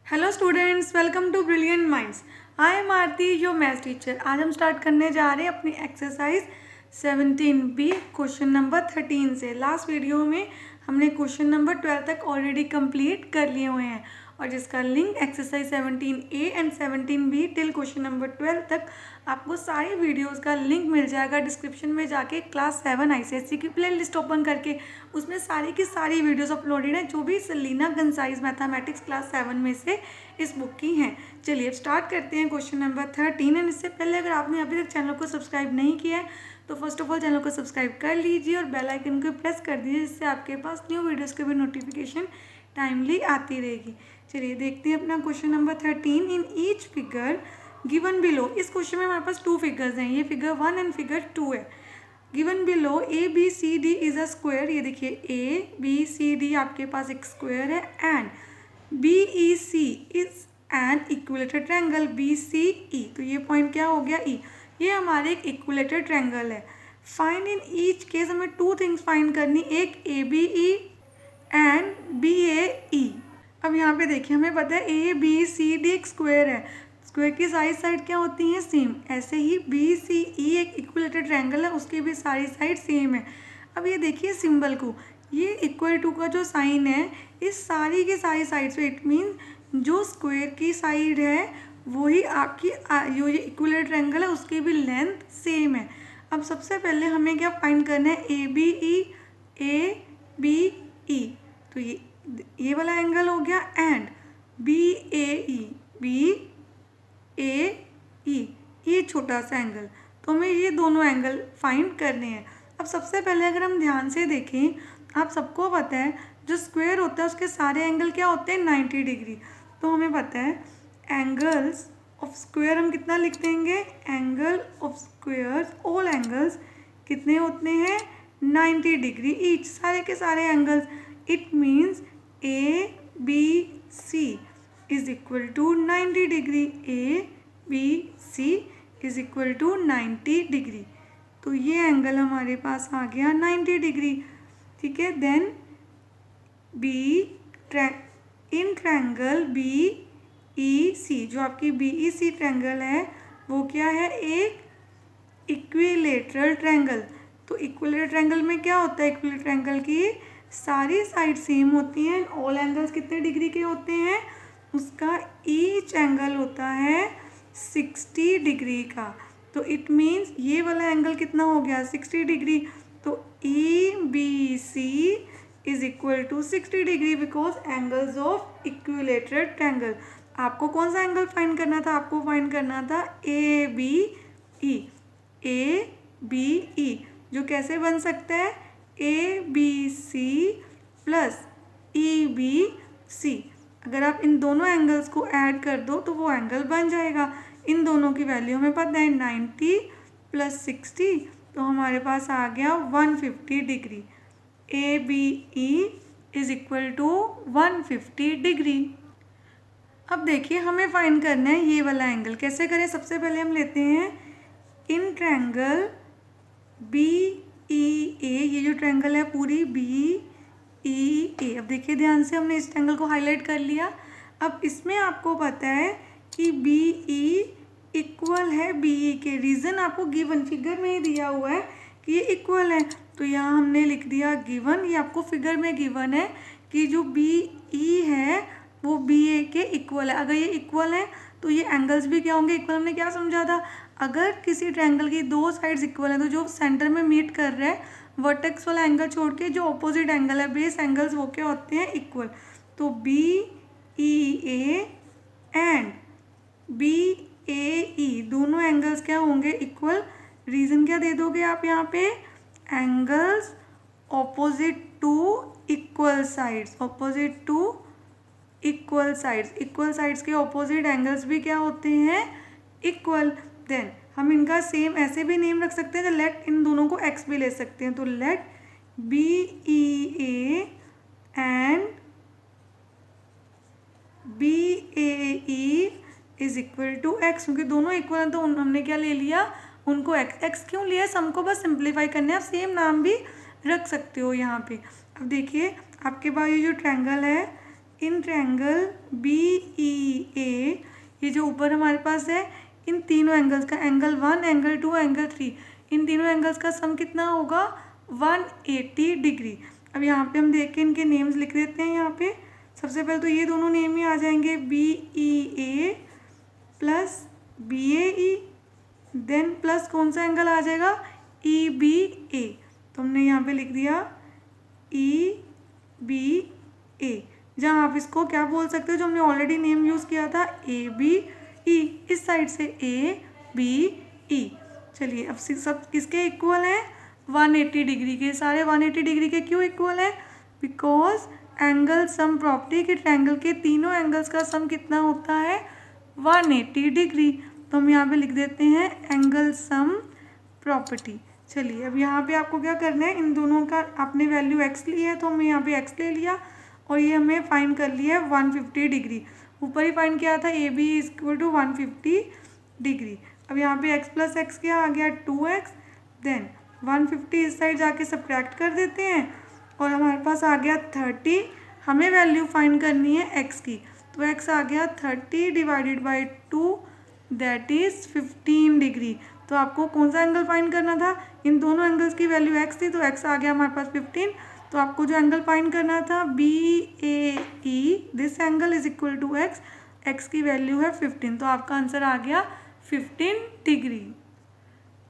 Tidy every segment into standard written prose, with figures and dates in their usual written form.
Hello students, welcome to brilliant minds. I am Aarti, your maths teacher. आज हम start करने जा रहे हैं अपनी एक्सरसाइज 17B क्वेश्चन नंबर 13 से। लास्ट वीडियो में हमने क्वेश्चन नंबर 12 तक ऑलरेडी कंप्लीट कर लिए हुए हैं और जिसका link exercise 17A and 17B till question number 12 तक आपको सारी वीडियोस का लिंक मिल जाएगा डिस्क्रिप्शन में जाके। क्लास 7 ICSE की प्ले लिस्ट ओपन करके उसमें सारी की सारी वीडियोस अपलोडेड हैं जो भी सलीना कंसाइज मैथमेटिक्स क्लास 7 में से इस बुक की हैं। चलिए अब स्टार्ट करते हैं क्वेश्चन नंबर 13। एंड इससे पहले अगर आपने अभी तक चैनल को सब्सक्राइब नहीं किया है तो फर्स्ट ऑफ ऑल चैनल को सब्सक्राइब कर लीजिए और बेल आइकन को प्रेस कर दीजिए, जिससे आपके पास न्यू वीडियोस की भी नोटिफिकेशन टाइमली आती रहेगी। चलिए देखते हैं अपना question number 13। In each figure given below, इस क्वेश्चन में हमारे पास 2 फिगर्स हैं, ये फिगर 1 एंड फिगर 2 है। Given below ABCD is a square, ये देखिए ABCD आपके पास एक स्क्वायर है and BEC is an equilateral triangle BCE। तो ये पॉइंट क्या हो गया E, ये हमारे एक इक्विलेटरल ट्रायंगल है। फाइंड इन ईच केस, हमें 2 थिंग्स फाइंड करनी, एक ABE एंड BAE। अब यहाँ पे देखिए हमें पता है ABCD एक स्क्वायर है, स्क्वायर की साइड क्या होती हैं, सेम। ऐसे ही BCE एक इक्विलेटरल ट्रायंगल है, उसकी भी सारी साइड सेम है। अब ये देखिए सिंबल को, ये इक्वल टू का जो साइन है इस सारी की सारी साइड से, इट मीन जो स्क्वायर की साइड है वही आपकी जो ये इक्विलेटरल ट्रायंगल है उसकी भी लेंथ सेम है। अब सबसे पहले हमें क्या फाइंड करना है, ABE। तो ये वाला एंगल हो गया एंड BAE ये छोटा सा एंगल। तो हमें ये दोनों एंगल फाइंड करने हैं। अब सबसे पहले अगर हम ध्यान से देखें, आप सबको पता है जो स्क्वायर होता है उसके सारे एंगल क्या होते हैं, 90 डिग्री। तो हमें पता है एंगल्स ऑफ स्क्वायर हम कितना लिख देंगे, angle of square all angles कितने होते हैं, 90 डिग्री ईच, सारे के सारे angles. It means ABC is equal to 90 degree, ABC is equal to 90 degree. तो ये एंगल हमारे पास आ गया 90 डिग्री, ठीक है। देन इन ट्रायंगल BEC, जो आपकी BEC ट्रायंगल है वो क्या है, एक इक्विलेटरल ट्रायंगल। तो इक्विलेटरल ट्रायंगल में क्या होता है, इक्विलेटरल ट्रायंगल की सारी साइड सेम होती हैं, ऑल एंगल्स कितने डिग्री के होते हैं, उसका ईच एंगल होता है 60 डिग्री का। तो इट मीन्स ये वाला एंगल कितना हो गया, 60 डिग्री। तो EBC is equal to 60 degree because angles of equilateral triangle. आपको कौन सा एंगल फाइंड करना था, आपको फाइंड करना था ABE। जो कैसे बन सकता है, ABC प्लस EBC। अगर आप इन दोनों एंगल्स को ऐड कर दो तो वो एंगल बन जाएगा। इन दोनों की वैल्यू हमें पता है 90 प्लस 60, तो हमारे पास आ गया 150 degree. ABE is equal to 150 degree. अब देखिए हमें फाइंड करना है ये वाला एंगल, कैसे करें। सबसे पहले हम लेते हैं इन ट्रायंगल BEA, ये जो ट्रायंगल है पूरी BEA। अब देखिए ध्यान से, हमने इस ट्रायंगल को हाईलाइट कर लिया। अब इसमें आपको पता है कि BE इक्वल है BE के, रीज़न आपको गिवन फिगर में ही दिया हुआ है कि ये इक्वल है, तो यहाँ हमने लिख दिया गिवन। ये आपको फिगर में गिवन है कि जो BE है वो BA के इक्वल है। अगर ये इक्वल है तो ये एंगल्स भी क्या होंगे, इक्वल। हमने क्या समझा था, अगर किसी ट्रायंगल की 2 साइड्स इक्वल है तो जो सेंटर में मीट कर रहा है वर्टेक्स वाला एंगल छोड़ के जो ऑपोजिट एंगल है, बेस एंगल्स, वो क्या होते हैं, इक्वल। तो BEA एंड BAE दोनों एंगल्स क्या होंगे, इक्वल। रीज़न क्या दे दोगे आप यहाँ पे, angles opposite to equal sides, opposite to equal sides. Equal sides के ऑपोजिट एंगल्स भी क्या होते हैं, इक्वल। देन हम इनका सेम ऐसे भी नेम रख सकते हैं, तो लेट इन दोनों को x भी ले सकते हैं। तो let BEA and BAE is equal to x, क्योंकि दोनों इक्वल हैं तो हमने क्या ले लिया, उनको x क्यों लिया, सम को बस सिंप्लीफाई करने, आप सेम नाम भी रख सकते हो यहाँ पे। अब देखिए आपके पास ये जो ट्रायंगल है, इन ट्रायंगल BEA ए, ये जो ऊपर हमारे पास है, इन तीनों एंगल्स का, एंगल 1, एंगल 2, एंगल 3, इन तीनों एंगल्स का सम कितना होगा 180 डिग्री। अब यहाँ पे हम देख के इनके नेम्स लिख देते हैं। यहाँ पे सबसे पहले तो ये दोनों नेम ही आ जाएंगे, BEA plus BAE, then plus कौन सा एंगल आ जाएगा EBA, तो हमने यहाँ पे लिख दिया EBA, जहाँ आप इसको क्या बोल सकते हो, जो हमने ऑलरेडी नेम यूज़ किया था ABE, इस साइड से ABE। चलिए अब सब किसके इक्वल हैं 180 डिग्री के, सारे 180 डिग्री के क्यों इक्वल है, बिकॉज एंगल सम प्रॉपर्टी के ट्रायंगल के तीनों एंगल्स का सम कितना होता है 180 डिग्री, तो हम यहाँ पे लिख देते हैं एंगल सम प्रॉपर्टी। चलिए अब यहाँ पे आपको क्या करना है, इन दोनों का आपने वैल्यू x ली है तो हमने यहाँ पे x ले लिया और ये हमें फाइंड कर लिया है 150 डिग्री, ऊपर ही फाइंड किया था AB इक्वल टू 150 डिग्री। अब यहाँ पे x प्लस एक्स क्या आ गया 2x, देन 150 इस साइड जाके सब्ट्रैक्ट कर देते हैं और हमारे पास आ गया 30, हमें वैल्यू फाइंड करनी है x की, तो x आ गया 30 divided by 2 that is 15 degree. तो आपको कौन सा एंगल फाइंड करना था, इन दोनों एंगल्स की वैल्यू x थी तो x आ गया हमारे पास 15, तो आपको जो एंगल फाइंड करना था BAE, this angle is equal to x, x की वैल्यू है 15, तो आपका आंसर आ गया 15 डिग्री।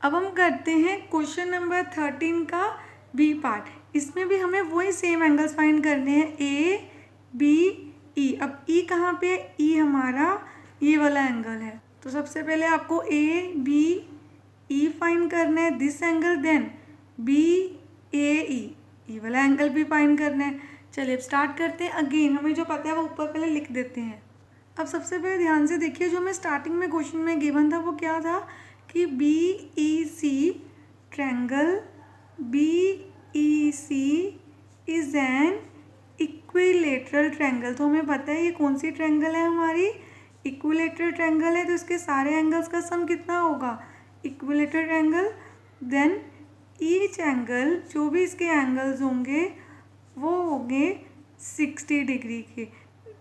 अब हम करते हैं क्वेश्चन नंबर 13 का बी पार्ट, इसमें भी हमें वही सेम एंगल्स फाइंड करने हैं ABE। अब E कहाँ पे, E हमारा ये वाला एंगल है, तो सबसे पहले आपको ABE फाइंड करना है दिस एंगल, देन BAE ये वाला एंगल भी फाइंड करना है। चलिए अब स्टार्ट करते हैं। अगेन हमें जो पता है वो ऊपर पहले लिख देते हैं। अब सबसे पहले ध्यान से देखिए, जो हमें स्टार्टिंग में क्वेश्चन में गिवन था वो क्या था कि BEC triangle BEC is an equilateral triangle. तो हमें पता है ये कौन सी ट्रायंगल है, हमारी इक्विलेटरल ट्रायंगल है, तो इसके सारे एंगल्स का सम कितना होगा equilateral triangle, then each angle, जो भी इसके एंगल्स होंगे वो होंगे 60 डिग्री के।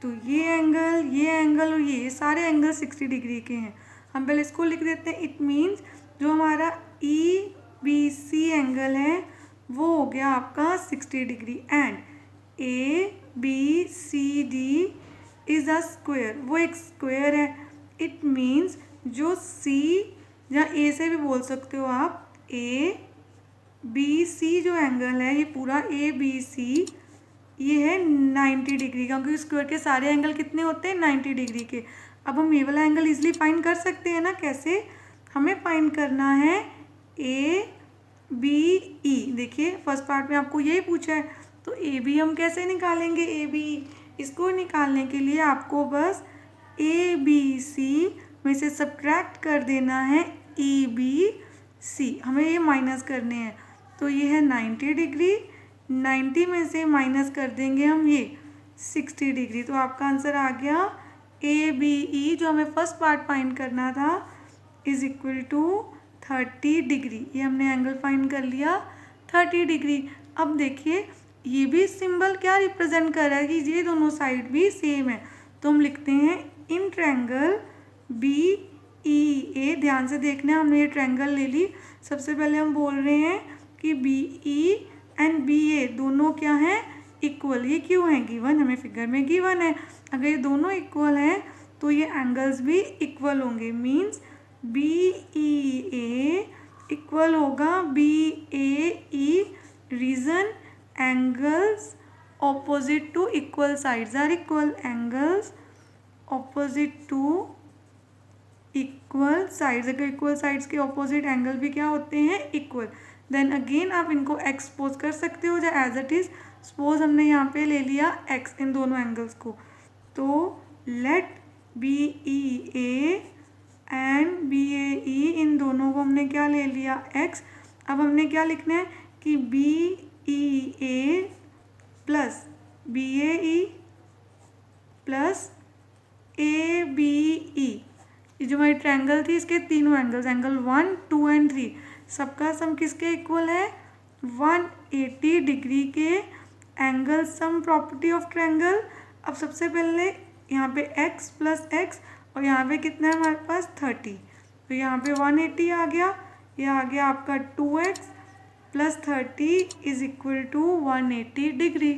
तो ये एंगल और ये सारे एंगल 60 डिग्री के हैं। हम पहले इसको लिख देते हैं। इट मीन्स जो हमारा EBC एंगल है वो हो गया आपका 60 degree, and ABCD is a square, वो एक स्क्वायर है। इट मीन्स जो C या A से भी बोल सकते हो आप, ABC जो एंगल है ये पूरा ABC ये है 90 डिग्री का, क्योंकि स्क्वायर के सारे एंगल कितने होते हैं 90 डिग्री के। अब हम ये वाला एंगल इजीली फाइंड कर सकते हैं ना, कैसे, हमें फाइंड करना है ABE। देखिए फर्स्ट पार्ट में आपको यही पूछा है, तो AB हम कैसे निकालेंगे, ABE इसको निकालने के लिए आपको बस ABC में से सब्ट्रैक्ट कर देना है EBC, हमें ये माइनस करने हैं। तो ये है 90 डिग्री, 90 में से माइनस कर देंगे हम ये 60 डिग्री, तो आपका आंसर आ गया ABE जो हमें फर्स्ट पार्ट फाइंड करना था इज इक्वल टू 30 डिग्री। ये हमने एंगल फाइंड कर लिया 30 डिग्री। अब देखिए ये भी सिंबल क्या रिप्रेजेंट कर रहा है कि ये दोनों साइड भी सेम है, तो हम लिखते हैं इन ट्रायंगल BEA। ध्यान से देखना, हमने ये ट्रायंगल ले ली। सबसे पहले हम बोल रहे हैं कि BE एंड BA दोनों क्या हैं इक्वल। ये क्यों है गिवन, हमें फिगर में गिवन है। अगर ये दोनों इक्वल हैं तो ये एंगल्स भी इक्वल होंगे, मीन्स BEA इक्वल होगा BAE। Reason, angles opposite to equal sides are equal, angles opposite to equal sides. अगर इक्वल साइड्स के ऑपोजिट एंगल भी क्या होते हैं इक्वल। देन अगेन आप इनको एक्सपोज कर सकते हो या एज इट इज। सपोज हमने यहाँ पे ले लिया x इन दोनों एंगल्स को, तो लेट BEA एंड BAE इन दोनों को हमने क्या ले लिया x। अब हमने क्या लिखना है कि BEA plus BAE plus ABE, ये जो हमारी ट्रायंगल थी इसके तीनों एंगल्स, एंगल 1, 2 एंड 3, सबका सम किसके इक्वल है 180 डिग्री के। Angle sum property of triangle. अब सबसे पहले यहाँ पे x प्लस एक्स और यहाँ पे कितना है हमारे पास 30, तो यहाँ पे 180 आ गया। ये आ गया आपका 2x plus 30 is equal to 180 degree.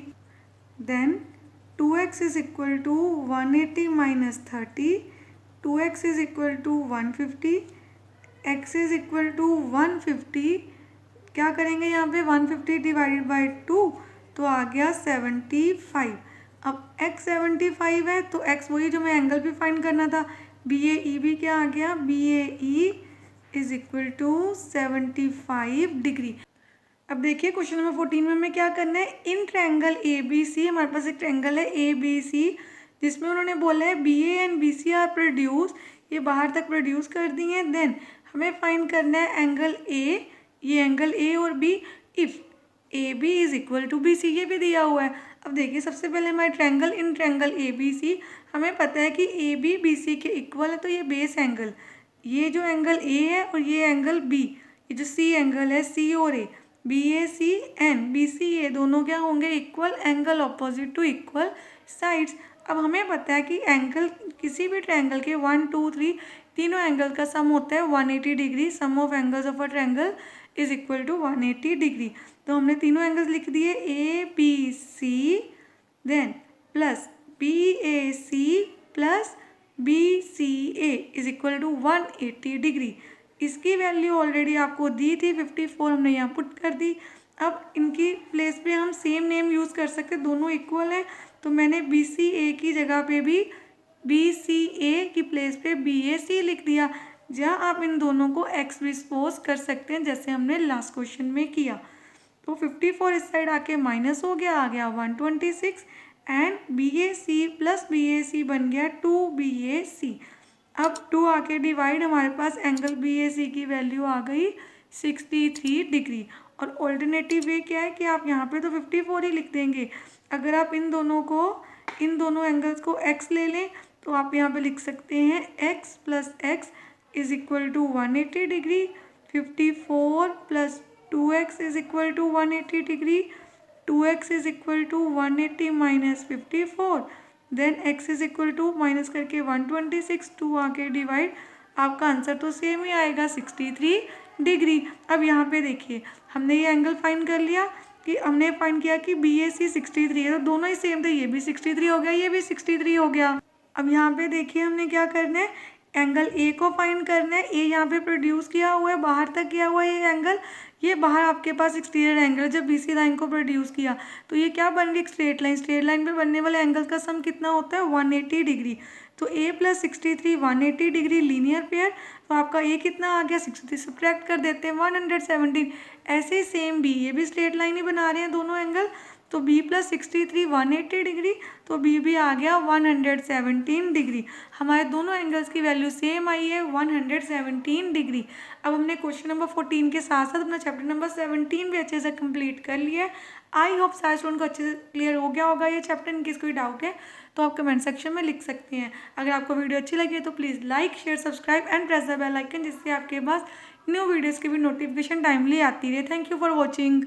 Then 2x is equal to 180 minus 30, 2x is equal to 150, x is equal to 150। क्या करेंगे यहाँ पे 150 डिवाइडेड बाई 2 तो आ गया 75। अब x 75 है तो x वही जो मैं एंगल भी फाइंड करना था, BAE भी क्या आ गया, BAE is equal to 75 degree. अब देखिए क्वेश्चन नंबर 14 में हमें क्या करना है, इन ट्रायंगल ABC, हमारे पास एक ट्रायंगल है ABC जिसमें उन्होंने बोला है BA and BC are produce, ये बाहर तक प्रोड्यूस कर दी हैं। देन हमें फाइंड करना है एंगल A, ये एंगल A और B if AB is equal to BC, ये भी दिया हुआ है। अब देखिए सबसे पहले हमारे ट्रायंगल इन ट्रायंगल ABC, हमें पता है कि AB BC के इक्वल है, तो ये बेस एंगल, ये जो एंगल A है और ये एंगल B, ये जो C एंगल है C और A, BAC एंड BCA दोनों क्या होंगे, equal angle opposite to equal sides. अब हमें पता है कि एंगल किसी भी ट्रायंगल के 1 2 3 तीनों एंगल का सम होता है 180 degree, sum of angles of a triangle is equal to 180 degree. तो हमने तीनों एंगल्स लिख दिए ABC then plus BAC plus BCA is equal to 180 degree. इसकी वैल्यू ऑलरेडी आपको दी थी 54, हमने यहाँ पुट कर दी। अब इनकी प्लेस पे हम सेम नेम यूज़ कर सकते, दोनों इक्वल है, तो मैंने BCA की जगह पे भी BCA की प्लेस पे BAC लिख दिया, जहाँ आप इन दोनों को एक्स डिस्पोज कर सकते हैं जैसे हमने लास्ट क्वेश्चन में किया। तो 54 इस साइड आके माइनस हो गया, आ गया 126 एंड BAC प्लस BAC बन गया 2BAC। अब 2 आके डिवाइड, हमारे पास एंगल BAC की वैल्यू आ गई 63 डिग्री। और ऑल्टरनेटिव वे क्या है कि आप यहाँ पे तो 54 ही लिख देंगे, अगर आप इन दोनों एंगल्स को x ले लें तो आप यहाँ पे लिख सकते हैं x plus x is equal to 180 degree, 54 plus 2x is equal to 180 degree, 2x is equal to 180 minus 54, then x is equal to minus करके 126, 2 आके डिवाइड, आपका आंसर तो सेम ही आएगा 63 डिग्री। अब यहाँ पे देखिए हमने ये एंगल फाइंड कर लिया कि हमने फाइंड किया कि BAC 63 है, तो दोनों ही सेम थे, ये भी 63 हो गया, ये भी 63 हो गया। अब यहाँ पे देखिए हमने क्या करना है, एंगल A को फाइंड करना है। A यहाँ पे प्रोड्यूस किया हुआ है, बाहर तक किया हुआ है ये एंगल, ये बाहर आपके पास एक्सटीरियर एंगल, जब BC लाइन को प्रोड्यूस किया तो ये क्या बन गई, स्ट्रेट लाइन। स्ट्रेट लाइन पे बनने वाले एंगल का सम कितना होता है 180 डिग्री। तो A plus 63 180 degree linear pair, तो आपका A कितना आ गया 63, सब्ट्रैक्ट कर देते हैं 117। ऐसे ही सेम B, ये भी स्ट्रेट लाइन ही बना रहे हैं दोनों एंगल, तो B प्लस 63 180 डिग्री, तो B भी आ गया 117 डिग्री। हमारे दोनों एंगल्स की वैल्यू सेम आई है 117 डिग्री। अब हमने क्वेश्चन नंबर 14 के साथ साथ अपना चैप्टर नंबर 17 भी अच्छे से कंप्लीट कर लिया है। आई होप सारे स्टूडेंट को अच्छे से क्लियर हो गया होगा ये चैप्टर। इनकी कोई डाउट है तो आप कमेंट सेक्शन में लिख सकते हैं। अगर आपको वीडियो अच्छी लगी है तो please like share subscribe and press the bell icon, जिससे आपके पास न्यू वीडियोज़ की भी नोटिफिकेशन टाइमली आती रहे। Thank you for watching.